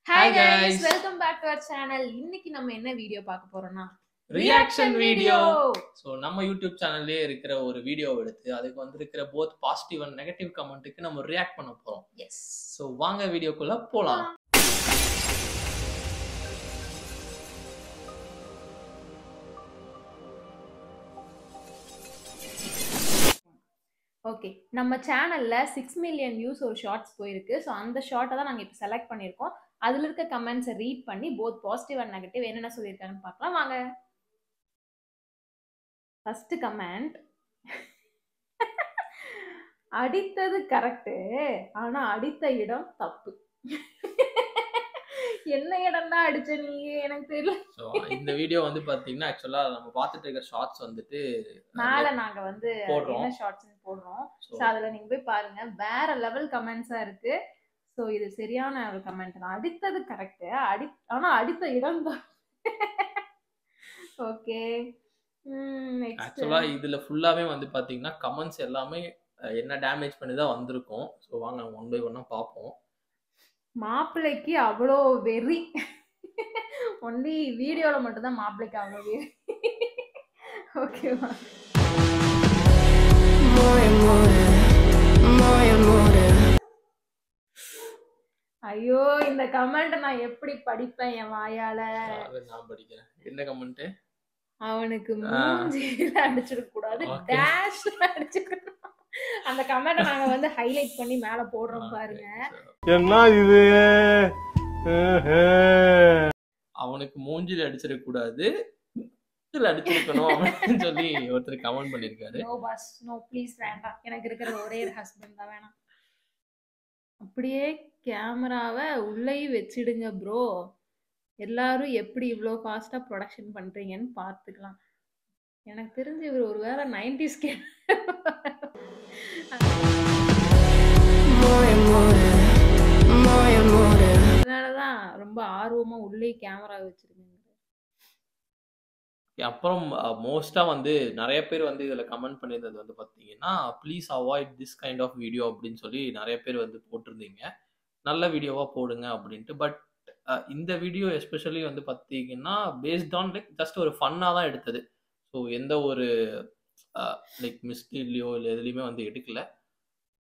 Hi Hi guys, guys, welcome back to our channel. இன்னைக்கு நம்ம என்ன வீடியோ பார்க்க போறோம்னா reaction video. So நம்ம YouTube சேனல்லே இருக்கிற ஒரு வீடியோ எடுத்து அதுக்கு வந்திருக்கிற both positive and negative கமெண்ட்க்கு நம்ம ரியாக்ட் பண்ண போறோம். எஸ். So வாங்க வீடியோக்குள்ள போலாம். ஓகே, நம்ம சேனல்ல 6 மில்லியன் வியூஸ் ஒரு ஷார்ட்ஸ் போயிருக்கு. ஸோ அந்த ஷார்ட்டை தான் நாங்கள் இப்போ செலக்ட் பண்ணியிருக்கோம். அதில் இருக்க கமெண்ட்ஸை ரீட் பண்ணி போத் பாசிட்டிவ் அண்ட் நெகட்டிவ் என்னென்ன சொல்லியிருக்காங்கன்னு பார்க்கலாம் வாங்க. ஃபர்ஸ்ட் கமெண்ட், அடித்தது கரெக்டு, ஆனா அடித்த இடம் தப்பு. என்ன இடம் தான் அடிச்ச நீ எனக்கு தெரியல. ஸோ இந்த வீடியோ வந்து பாத்தீங்கன்னா ஆக்சுவலா நம்ம பார்த்துட்டு இருக்க ஷார்ட்ஸ் வந்துட்டு மேல நாங்க வந்து போடுறோம். என்ன ஷார்ட்ஸ்னு போடுறோம். ஸோ ஸோ அதில் நீங்கள் போய் பாருங்க, வேற லெவல் கமெண்ட்ஸாக இருக்கு. ஸோ இது சரியான ஒரு கமெண்ட் தான். அடித்தது கரெக்டு, ஆனால் அடித்த இடம் தான். ஓகே, ஆக்சுவலா இதுல ஃபுல்லாவே வந்து பாத்தீங்கன்னா கமெண்ட்ஸ் எல்லாமே என்ன டேமேஜ் பண்ணி தான் வந்திருக்கும். ஸோ வாங்க ஒன் பை ஒன்னா பார்ப்போம். மாப்பிள்ளைக்கு அவ்வளோ வெறி. ஒன்லி வீடியோவில் மட்டும்தான் மாப்பிள்ளைக்கு அவ்வளோ வெறி. ஓகேவா? ஐயோ, இந்த கமெண்ட் நான் எப்படி படிப்பேன் என் வாயால? நான் படிக்கிறேன். என்ன கமெண்ட்? அவனுக்கு மூஞ்சில அடிச்சிருக்க கூடாது, டேஷ் அடிச்சிருக்கணும். அந்த கமெண்ட் நாங்க வந்து ஹைலைட் பண்ணி மேல போடுறோம் பாருங்க. என்ன இது? அவனுக்கு மூஞ்சில அடிச்சிருக்க கூடாது, இதுல அடிச்சிருக்கணும் அப்படின்னு சொல்லி ஒருத்தர் கமெண்ட் பண்ணிருக்காரு. நோ பாஸ், நோ ப்ளீஸ், வேண்டாம். எனக்கு இருக்கிற ஒரே ஹஸ்பண்ட் தான், வேணாம். அப்படியே கேமராவை உள்ளே வச்சிடுங்க ப்ரோ. எல்லாரும் எப்படி இவ்வளோ ஃபாஸ்ட்டாக ப்ரொடக்ஷன் பண்ணுறீங்கன்னு பார்த்துக்கலாம். எனக்கு தெரிஞ்சு இவர் ஒரு வேளை 90s அதனாலதான் ரொம்ப ஆர்வமாக உள்ளே கேமரா வச்சிருக்கேன். அப்புறம் மோஸ்டா வந்து நிறைய பேர் வந்து இதுல கமெண்ட் பண்ணியிருந்தது வந்து பாத்தீங்கன்னா, please avoid this kind of video அப்படின்னு சொல்லி நிறைய பேர் வந்து போட்டிருந்தீங்க. நல்ல வீடியோவா போடுங்க அப்படின்ட்டு. பட் இந்த வீடியோ எஸ்பெஷலி வந்து பார்த்தீங்கன்னா பேஸ்ட் ஆன் லைக் ஜஸ்ட் ஒரு ஃபன்னாக தான் எடுத்தது. ஸோ எந்த ஒரு லைக் மிஸ்லீட்லையோ இல்லை எதுலேயுமே வந்து எடுக்கல.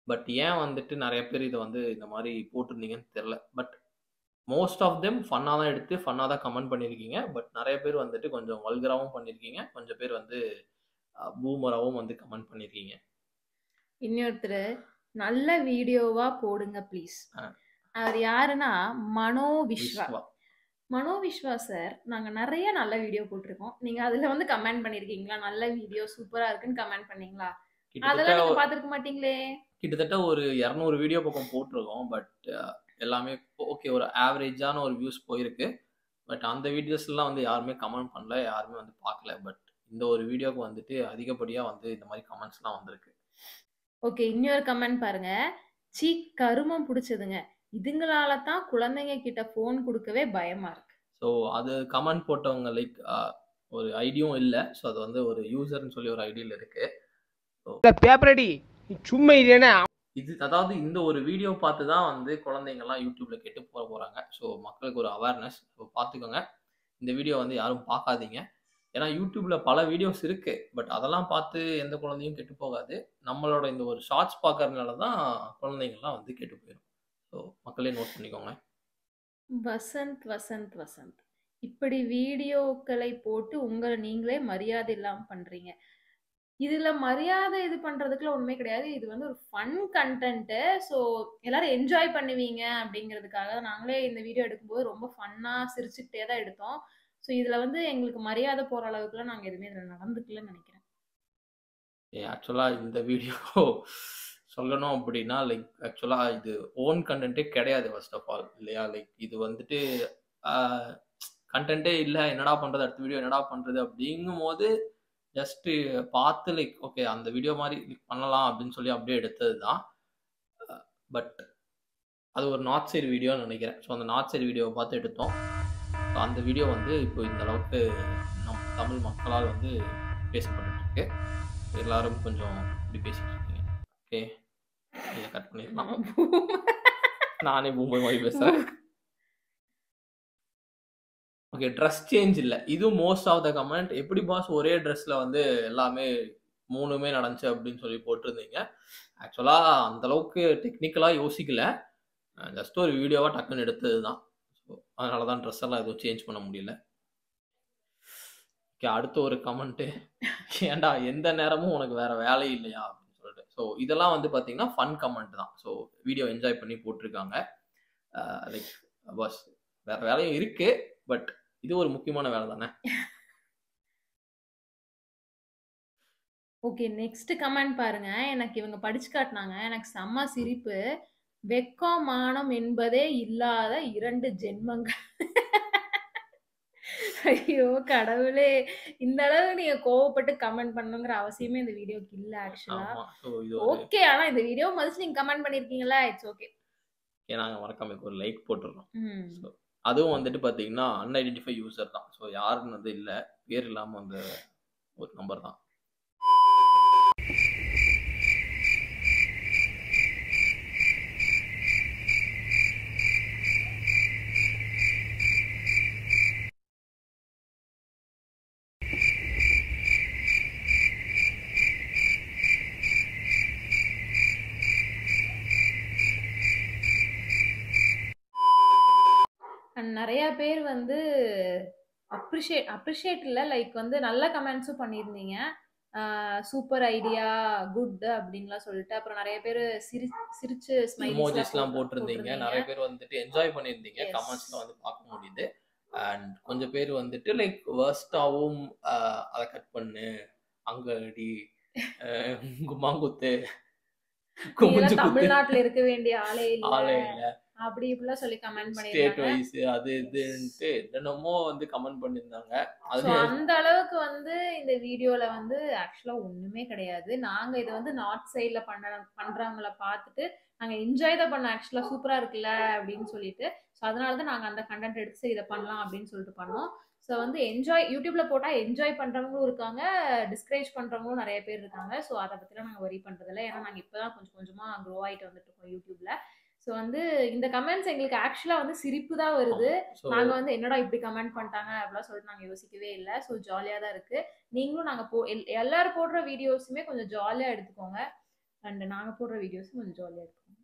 பட் ஏன் வந்துட்டு நிறைய பேர் இதை வந்து இந்த மாதிரி போட்டிருந்தீங்கன்னு தெரில. பட் மோஸ்ட் ஆஃப் தெம் ஃபன்னாக தான் எடுத்து ஃபன்னாக தான் கமெண்ட் பண்ணியிருக்கீங்க. பட் நிறைய பேர் வந்துட்டு கொஞ்சம் வல்கராகவும் பண்ணியிருக்கீங்க. கொஞ்சம் பேர் வந்து பூமராகவும் வந்து கமெண்ட் பண்ணியிருக்கீங்க. இன்னொருத்தர் நல்ல வீடியோவா போடுங்க ப்ளீஸ். அவர் யாருன்னா மனோ விஸ்வா. மனோ விஸ்வா சார், நாங்கள் நிறைய நல்ல வீடியோ போட்டிருக்கோம். நீங்கள் அதில் வந்து கமெண்ட் பண்ணியிருக்கீங்களா? நல்ல வீடியோ சூப்பராக இருக்குன்னு கமெண்ட் பண்ணீங்களா? அதெல்லாம் நீங்கள் பார்த்துருக்க மாட்டீங்களே. கிட்டத்தட்ட ஒரு 200 வீடியோ பக்கம் போட்டிருக்கோம். பட் எல்லாமே ஓகே, ஒரு ஆவரேஜான ஒரு வியூஸ் போயிருக்கு. பட் அந்த வீடியோஸ்லாம் வந்து யாருமே கமெண்ட் பண்ணல, யாருமே வந்து பார்க்கல. பட் இந்த ஒரு வீடியோக்கு வந்துட்டு அதிகப்படியாக வந்து இந்த மாதிரி கமெண்ட்ஸ்லாம் வந்திருக்கு. ஓகே, இன்னொரு கமெண்ட் பாருங்க. சீ, கருமம் பிடிச்சதுங்க, இதுங்களால தான் குழந்தைங்க கிட்ட ஃபோன் கொடுக்கவே பயமா இருக்கு. ஸோ அது கமெண்ட் போட்டவங்க லைக் ஒரு ஐடியும் இல்லை. ஸோ அது வந்து ஒரு யூசர்னு சொல்லி ஒரு ஐடியில் இருக்கு. பேப்பரடி சும்மா இல்லைன்னா இது அதாவது இந்த ஒரு வீடியோ பார்த்து தான் வந்து குழந்தைங்கள்லாம் யூடியூப்ல கெட்டு போகிறாங்க. ஸோ மக்களுக்கு ஒரு அவேர்னஸ். ஸோ பார்த்துக்கோங்க, இந்த வீடியோ வந்து யாரும் பார்க்காதீங்க. ஏன்னா யூடியூப்ல பல வீடியோஸ் இருக்கு. பட் அதெல்லாம் பார்த்து எந்த குழந்தையும் கெட்டு போகாது. நம்மளோட இந்த ஒரு ஷார்ட்ஸ் பார்க்கறதுனால தான் குழந்தைங்கள்லாம் வந்து கெட்டு போயிடும். ஸோ மக்களே நோட் பண்ணிக்கோங்க. வசந்த் வசந்த் வசந்த், இப்படி வீடியோக்களை போட்டு உங்களை நீங்களே மரியாதை இல்லாமல் பண்ணுறீங்க. இதில் மரியாதை இது பண்ணுறதுக்குலாம் ஒன்றுமே கிடையாது. இது வந்து ஒரு ஃபன் கண்டென்ட்டு. ஸோ எல்லாரும் என்ஜாய் பண்ணுவீங்க அப்படிங்கிறதுக்காக நாங்களே இந்த வீடியோ எடுக்கும்போது ரொம்ப ஃபன்னாக சிரிச்சுக்கிட்டே தான் எடுத்தோம். ஸோ இதில் வந்து எங்களுக்கு மரியாதை போகிற அளவுக்குலாம் நாங்கள் எதுவுமே இதில் நடந்துக்கலன்னு நினைக்கிறேன். ஆக்சுவலாக இந்த வீடியோ சொல்லணும் அப்படின்னா லைக் ஆக்சுவலாக இது ஓன் கண்டென்ட்டே கிடையாது ஃபர்ஸ்ட் ஆஃப் ஆல், இல்லையா? லைக் இது வந்துட்டு கண்டென்ட்டே இல்லை, என்னடா பண்ணுறது, அடுத்த வீடியோ என்னடா பண்ணுறது அப்படிங்கும் போது ஜஸ்ட்டு பார்த்து லைக் ஓகே அந்த வீடியோ மாதிரி பண்ணலாம் அப்படின்னு சொல்லி அப்படியே எடுத்தது தான். பட் அது ஒரு நார்த் சைடு வீடியோன்னு நினைக்கிறேன். ஸோ அந்த நார்த் சைடு வீடியோவை பார்த்து எடுத்தோம். ஸோ அந்த வீடியோ வந்து இப்போ இந்த அளவுக்கு நம் தமிழ் மக்களால் வந்து பேசப்பட்டு இருக்கு. எல்லாரும் கொஞ்சம் இப்படி பேசிட்டு இருக்கீங்க. ஓகே, இதை கட் பண்ணிடலாம். நானே பூம்பர் மாதிரி பேசுகிறேன். ஓகே ட்ரெஸ் சேஞ்ச் இல்லை. இது மோஸ்ட் ஆஃப் த கமெண்ட். எப்படி பாஸ் ஒரே ட்ரெஸ்ஸில் வந்து எல்லாமே 3மே நடந்துச்சு அப்படின்னு சொல்லி போட்டிருந்தீங்க. ஆக்சுவலாக அந்தளவுக்கு டெக்னிக்கலாக யோசிக்கல. ஜஸ்ட் ஒரு வீடியோவாக டக்குன்னு எடுத்தது தான். ஸோ அதனால தான் ட்ரெஸ் எல்லாம் எதுவும் சேஞ்ச் பண்ண முடியல. ஓகே அடுத்த ஒரு கமெண்ட்டு, ஏன்டா எந்த நேரமும் உனக்கு வேறு வேலை இல்லையா அப்படின்னு சொல்லிட்டு. ஸோ இதெல்லாம் வந்து பார்த்தீங்கன்னா ஃபன் கமெண்ட் தான். ஸோ வீடியோ என்ஜாய் பண்ணி போட்டிருக்காங்க. லைக் பாஸ் வேறு வேலையும் இருக்குது, பட் இது ஒரு முக்கியமான வேலை தானே. ஓகே நெக்ஸ்ட் கமெண்ட் பாருங்க. எனக்கு இவங்க படிச்சு காட்டினாங்க. எனக்கு செம்ம சிரிப்பு. வெக்கம் மானம் என்பதே இல்லாத 2 ஜென்மங்கள். ஐயோ கடவுளே, இந்த அளவு நீங்க கோவப்பட்டு கமெண்ட் பண்ணணுங்கிற அவசியமே இந்த வீடியோக்கு இல்ல ஆக்சுவலா. ஆமாம். ஸோ இது ஒரு ஓகே ஆனா இந்த வீடியோ மதிச்சு நீங்க கமெண்ட் பண்ணிருக்கீங்களா, இட்ஸ் ஓகே. நாங்கள் மறக்காம ஒரு லைக் போட்டுடுறோம். ம் ஸோ அதுவும் வந்துட்டு பார்த்தீங்கன்னா அன்ஐடென்டிஃபை யூசர் தான். ஸோ யாருன்னு வந்து இல்லை, பேர் இல்லாமல் அந்த ஒரு நம்பர் தான். அண்ட் நிறைய பேர் வந்து அப்ரிஷியேட் இல்லை, லைக் வந்து நல்ல கமெண்ட்ஸும் பண்ணியிருந்தீங்க. சூப்பர் ஐடியா, குட் அப்படின்லாம் சொல்லிட்டு. அப்புறம் நிறைய பேர் சிரிச்சு இமோஜிஸ்லாம் போட்டிருந்தீங்க. நிறைய பேர் வந்துட்டு என்ஜாய் பண்ணியிருந்தீங்க. கமெண்ட்ஸ்லாம் வந்து பார்க்க முடியுது. அண்ட் கொஞ்சம் பேர் வந்துட்டு லைக் வேர்ஸ்டாகவும் அதை கட் பண்ணு, அங்க அடி, குமாங்குத்து, தமிழ்நாட்டுல இருக்க வேண்டிய ஆளே ஆளே இல்ல இல்லை, அப்படி இப்படிலாம் சொல்லி கமெண்ட் ஸ்டேட் பண்ணிருக்காங்க. வைஸ் அது இதுன்ட்டு என்னென்னமோ வந்து கமெண்ட் பண்ணியிருந்தாங்க. So, அது அந்த அளவுக்கு வந்து இந்த வீடியோல வந்து ஆக்சுவலா ஒண்ணுமே கிடையாது. நாங்க இது வந்து நார்த் சைட்ல பண்றவங்கள பார்த்துட்டு நாங்க என்ஜாய் தான் பண்ணோம். ஆக்சுவலா சூப்பரா இருக்குல்ல அப்படின்னு சொல்லிட்டு. ஸோ அதனாலதான் நாங்க அந்த கண்டென்ட் எடுத்து இதை பண்ணலாம் அப்படின்னு சொல்லிட்டு பண்ணோம். ஸோ வந்து என்ஜாய் யூடியூப்ல போட்டா என்ஜாய் பண்றவங்களும் இருக்காங்க, டிஸ்கரேஜ் பண்றவங்களும் நிறைய பேர் இருக்காங்க. ஸோ அதை பத்திலாம் நாங்க வரி பண்றது இல்லை. ஏன்னா நாங்க இப்பதான் கொஞ்சம் கொஞ்சமா க்ரோ ஆயிட்டு வந்துட்டு இருக்கோம் யூடியூப்ல. ஸோ வந்து இந்த கமெண்ட்ஸ் எங்களுக்கு ஆக்சுவலா வந்து சிரிப்பு தான் வருது. நாங்க வந்து என்னடா இப்படி கமெண்ட் பண்ணிட்டாங்க அப்படிலாம் சொல்லிட்டு நாங்க யோசிக்கவே இல்லை. ஸோ ஜாலியா தான் இருக்கு. நீங்களும் நாங்க எல்லாரும் போடுற வீடியோஸுமே கொஞ்சம் ஜாலியா எடுத்துக்கோங்க. அண்ட் நாங்க போடுற வீடியோஸும் கொஞ்சம் ஜாலியா எடுத்துக்கோங்க.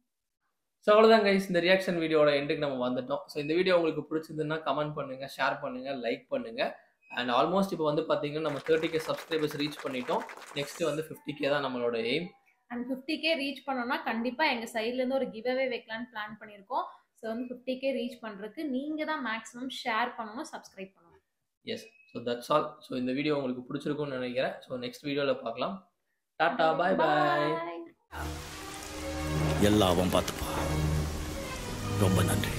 ஸோ அவ்வளோதான் கைஸ், இந்த ரியாக்ஷன் வீடியோட எண்டுக்கு நம்ம வந்துட்டோம். ஸோ இந்த வீடியோ உங்களுக்கு பிடிச்சிருந்துன்னா கமெண்ட் பண்ணுங்க, ஷேர் பண்ணுங்க, லைக் பண்ணுங்க. அண்ட் ஆல்மோஸ்ட் இப்போ வந்து பார்த்தீங்கன்னா நம்ம 30K சப்ஸ்கிரைபர்ஸ் ரீச் பண்ணிட்டோம். நெக்ஸ்ட் வந்து 50K தான் நம்மளோட எய்ம். அண்ட் 50K ரீச் பண்ணோம்னா கண்டிப்பா எங்க சைட்ல இருந்து ஒரு கிவ் அவே வைக்கலான்னு பிளான் பண்ணியிருக்கோம். ஸோ வந்து 50K ரீச் பண்றதுக்கு நீங்க தான் மேக்ஸிமம் ஷேர் பண்ணணும், சப்ஸ்கிரைப் பண்ணணும். Yes, so that's all. So இந்த வீடியோ உங்களுக்கு பிடிச்சிருக்கும்னு நினைக்கிறேன். ஸோ நெக்ஸ்ட் வீடியோவில் பார்க்கலாம். Tata, bye bye. எல்லாவும் பார்த்துப்பா. ரொம்ப நன்றி.